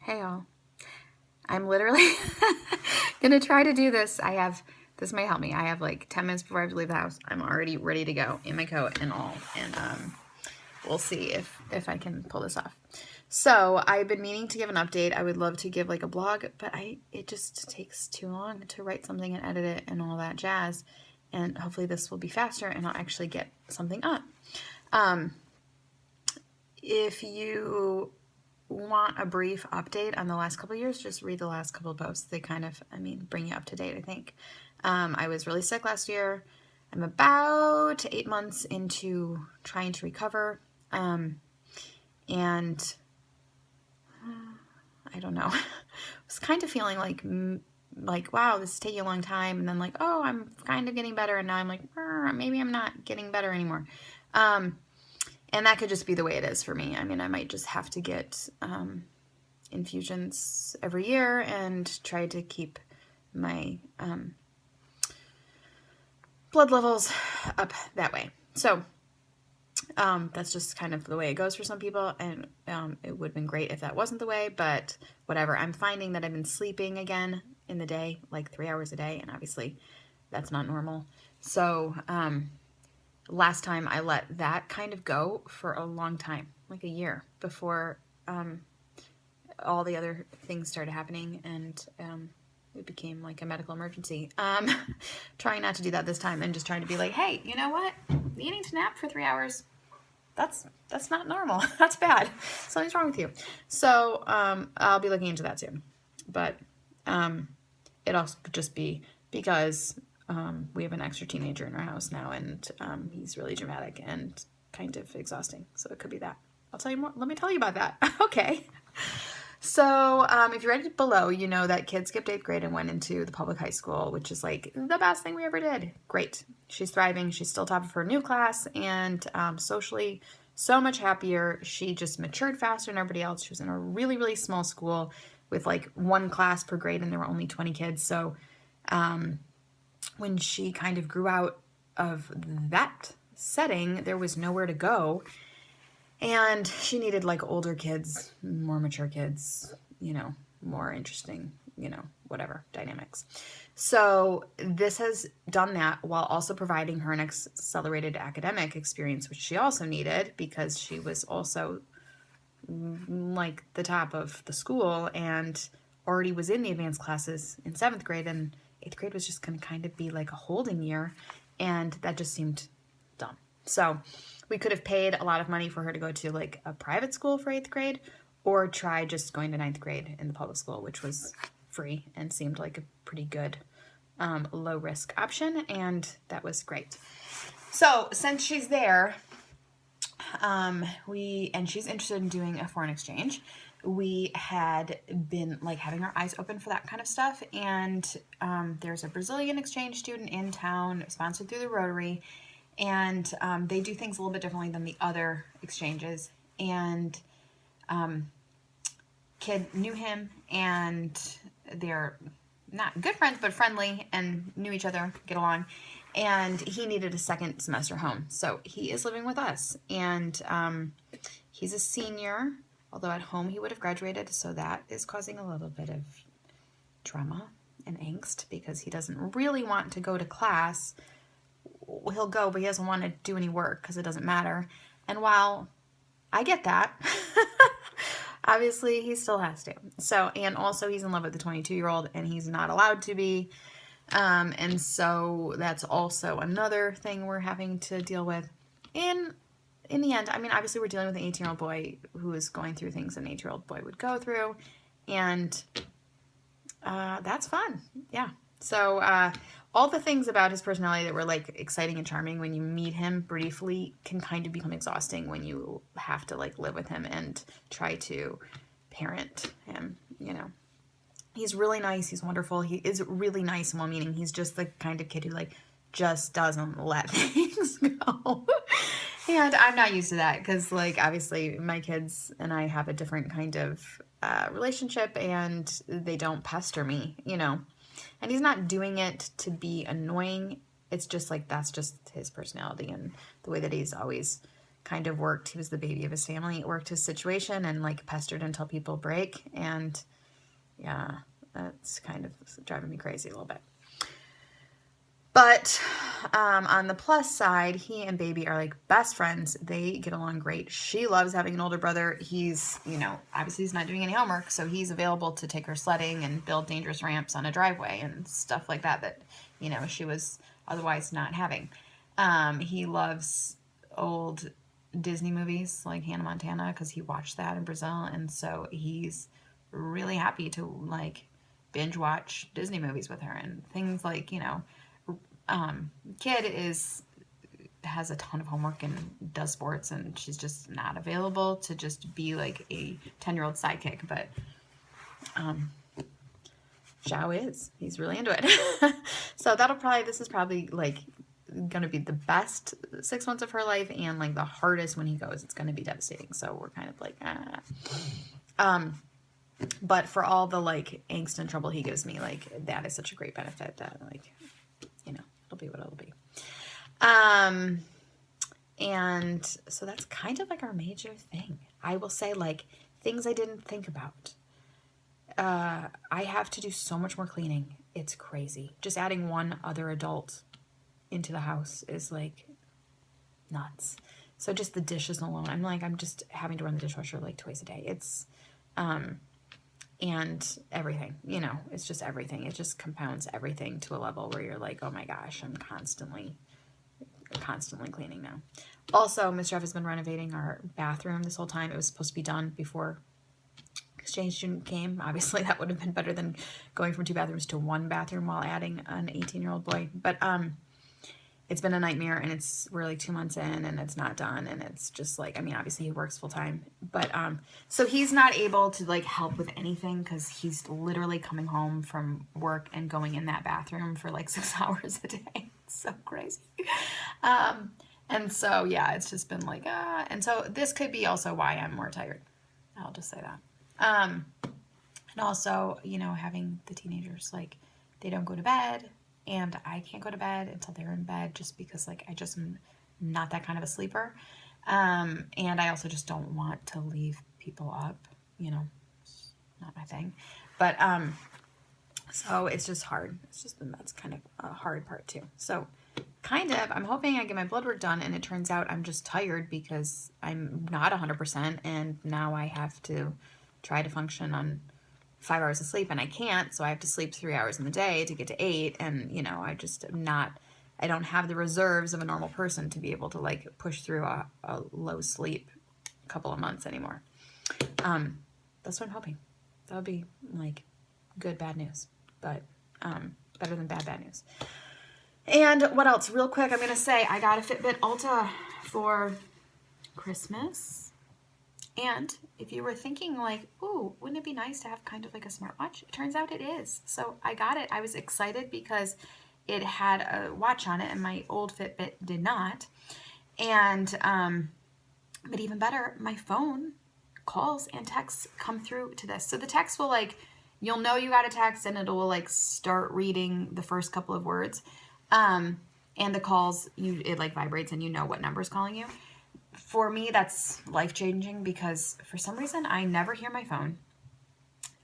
Hey all. I'm literally gonna try to do this. This may help me. I have like 10 minutes before I have to leave the house. I'm already ready to go in my coat and all. And we'll see if I can pull this off. So I've been meaning to give an update. I would love to give like a blog, but it just takes too long to write something and edit it and all that jazz. And hopefully this will be faster and I'll actually get something up. If you want a brief update on the last couple of years, just read the last couple of posts. They kind of, bring you up to date, I think. I was really sick last year. I'm about 8 months into trying to recover. And I don't know. I was kind of feeling like, wow, this is taking a long time. And then like, oh, I'm kind of getting better. And now I'm like, maybe I'm not getting better anymore. And that could just be the way it is for me. I might just have to get infusions every year and try to keep my blood levels up that way. So that's just kind of the way it goes for some people. And it would have been great if that wasn't the way, but whatever. I'm finding that I've been sleeping again in the day, like 3 hours a day. And obviously that's not normal. So last time I let that kind of go for a long time, like a year before all the other things started happening and it became like a medical emergency. Trying not to do that this time and just trying to be like, hey, you know what? Needing to nap for 3 hours, that's not normal. That's bad. Something's wrong with you. So I'll be looking into that soon. But it also could just be because we have an extra teenager in our house now, and he's really dramatic and kind of exhausting. So it could be that. I'll tell you more. Let me tell you about that. Okay. So if you read it below, you know that kid skipped 8th grade and went into the public high school, which is like the best thing we ever did. Great. She's thriving. She's still top of her new class and socially so much happier. She just matured faster than everybody else. She was in a really, really small school with like 1 class per grade, and there were only 20 kids. So when she kind of grew out of that setting, there was nowhere to go. And she needed like older kids, more mature kids, more interesting, whatever dynamics. So this has done that while also providing her an accelerated academic experience, which she also needed because she was also like the top of the school and already was in the advanced classes in 7th grade, and 8th grade was just going to kind of be like a holding year, and that just seemed dumb. So we could have paid a lot of money for her to go to like a private school for 8th grade or try just going to 9th grade in the public school, which was free and seemed like a pretty good low risk option, and that was great. So since she's there, and she's interested in doing a foreign exchange, we had been like having our eyes open for that kind of stuff. And there's a Brazilian exchange student in town sponsored through the Rotary, and they do things a little bit differently than the other exchanges. And kid knew him, and they're not good friends, but friendly and knew each other, get along. And he needed a second semester home. So he is living with us. And he's a senior, although at home he would have graduated. So that is causing a little bit of drama and angst because he doesn't really want to go to class. He'll go, but he doesn't want to do any work because it doesn't matter. And while I get that, obviously he still has to. So, and also he's in love with the 22-year-old and he's not allowed to be. And so that's also another thing we're having to deal with. In the end, obviously we're dealing with an 18-year-old boy who is going through things an 8-year-old boy would go through. And that's fun. Yeah. So all the things about his personality that were like exciting and charming when you meet him briefly can kind of become exhausting when you have to like live with him and try to parent him, He's really nice. He's wonderful. He is really nice and well-meaning. He's just the kind of kid who like just doesn't let things go. And I'm not used to that because like obviously my kids and I have a different kind of relationship, and they don't pester me, And he's not doing it to be annoying. It's just like that's just his personality and the way that he's always kind of worked. He was the baby of his family. It worked his situation and like pestered until people break. And yeah, that's kind of driving me crazy a little bit. But on the plus side, he and baby are like best friends. They get along great. She loves having an older brother. He's, you know, obviously he's not doing any homework, so he's available to take her sledding and build dangerous ramps on a driveway and stuff like that that, you know, she was otherwise not having. He loves old Disney movies like Hannah Montana because he watched that in Brazil, and so he's really happy to like binge watch Disney movies with her and things like, you know, kid has a ton of homework and does sports, and she's just not available to just be like a 10-year-old sidekick. But Zhao is. He's really into it. So this is probably like gonna be the best 6 months of her life and like the hardest when he goes. It's gonna be devastating. So we're kind of like but for all the like angst and trouble he gives me, like that is such a great benefit that like, you know, it'll be what it'll be. And so that's kind of like our major thing. I will say like things I didn't think about. I have to do so much more cleaning. It's crazy. Just adding one other adult into the house is like nuts. So just the dishes alone, I'm just having to run the dishwasher like twice a day. It's, and everything, you know, it's just everything. It just compounds everything to a level where you're like, oh my gosh, I'm constantly cleaning now. Also, Mr. F has been renovating our bathroom this whole time. It was supposed to be done before exchange student came. Obviously, that would have been better than going from 2 bathrooms to 1 bathroom while adding an 18-year-old boy. But it's been a nightmare, and we're like 2 months in, and it's not done, and it's just like, I mean, obviously he works full time, but so he's not able to like help with anything because he's literally coming home from work and going in that bathroom for like 6 hours a day. It's so crazy. And so yeah, it's just been like and so this could be also why I'm more tired. I'll just say that. And also, you know, having the teenagers, like they don't go to bed. And I can't go to bed until they're in bed just because, like, I just am not that kind of a sleeper. And I also just don't want to leave people up, you know, it's not my thing. But, so it's just hard. That's kind of a hard part too. So I'm hoping I get my blood work done, and it turns out I'm just tired because I'm not 100%. And now I have to try to function on 5 hours of sleep, and I can't, so I have to sleep 3 hours in the day to get to 8, and you know, I don't have the reserves of a normal person to be able to like push through a low sleep couple of months anymore. That's what I'm hoping. That would be like good bad news, but better than bad news. And what else? Real quick, I'm gonna say I got a Fitbit Ultra for Christmas. And if you were thinking like, ooh, wouldn't it be nice to have kind of like a smartwatch? It turns out it is. So I got it. I was excited because it had a watch on it and my old Fitbit did not. And, but even better, my phone calls and texts come through to this. So the text will like, you'll know you got a text and it will like start reading the first couple of words. And the calls, it like vibrates and you know what number is calling you. For me, that's life-changing because for some reason I never hear my phone,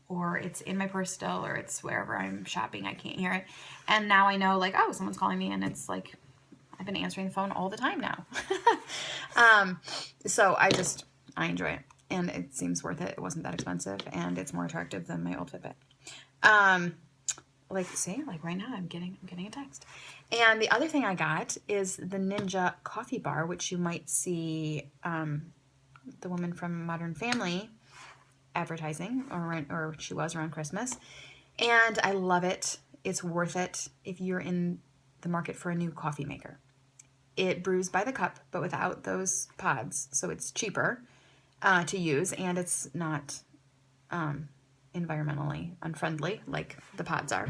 or it's in my purse still, or it's wherever I'm shopping, I can't hear it. And now I know like, oh, someone's calling me, and it's like I've been answering the phone all the time now. So I enjoy it, and it seems worth it. It wasn't that expensive, and it's more attractive than my old Fitbit. Like right now I'm getting a text. And the other thing I got is the Ninja coffee bar, which you might see the woman from Modern Family advertising, or she was around Christmas. And I love it. It's worth it if you're in the market for a new coffee maker. It brews by the cup, but without those pods, so it's cheaper to use, and it's not environmentally unfriendly like the pods are.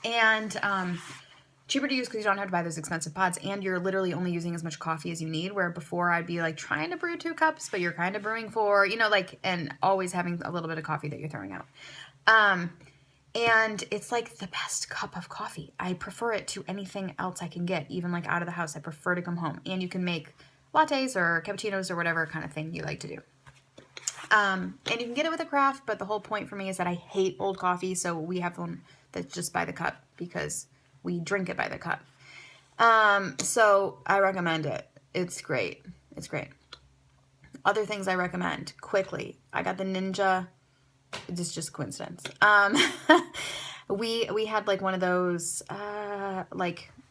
And cheaper to use because you don't have to buy those expensive pods, and you're literally only using as much coffee as you need, where before I'd be like trying to brew 2 cups, but you're kind of brewing 4, you know, like, and always having a little bit of coffee that you're throwing out. And it's like the best cup of coffee. I prefer it to anything else I can get, even like out of the house. I prefer to come home, and you can make lattes or cappuccinos or whatever kind of thing you like to do. And you can get it with a craft, but the whole point for me is that I hate old coffee, so we have one that's just by the cup because we drink it by the cup. So I recommend it. It's great. It's great. Other things I recommend quickly. I got the Ninja. It's just coincidence. We had like one of those,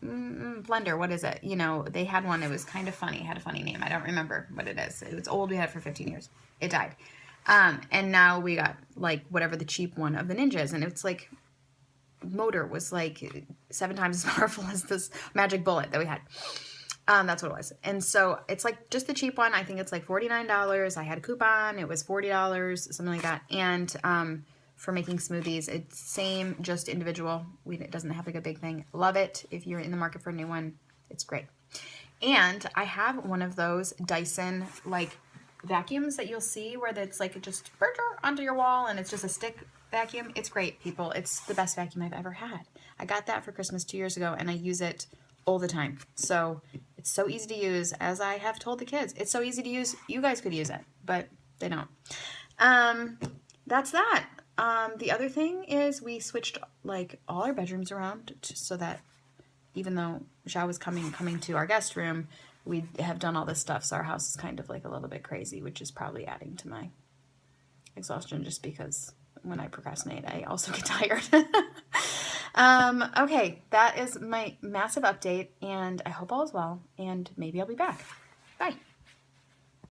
blender. What is it? You know, they had one. It was kind of funny. It had a funny name. I don't remember what it is. It was old. We had it for 15 years. It died. And now we got like whatever the cheap one of the Ninjas. And it's like motor was like 7 times as powerful as this magic bullet that we had. That's what it was. And so it's like just the cheap one. I think it's like $49. I had a coupon. It was $40, something like that. And for making smoothies, it's same, just individual. It doesn't have like a big thing. Love it. If you're in the market for a new one, it's great. And I have one of those Dyson like vacuums that you'll see where it's like just onto your wall and it's just a stick vacuum. It's great, people. It's the best vacuum I've ever had. I got that for Christmas 2 years ago and I use it all the time. So it's so easy to use, as I have told the kids. It's so easy to use. You guys could use it, but they don't. That's that. The other thing is we switched like all our bedrooms around so that even though Xiao was coming to our guest room, we have done all this stuff. So our house is kind of like a little bit crazy, which is probably adding to my exhaustion just because when I procrastinate, I also get tired. Okay, that is my massive update, and I hope all is well, and maybe I'll be back. Bye.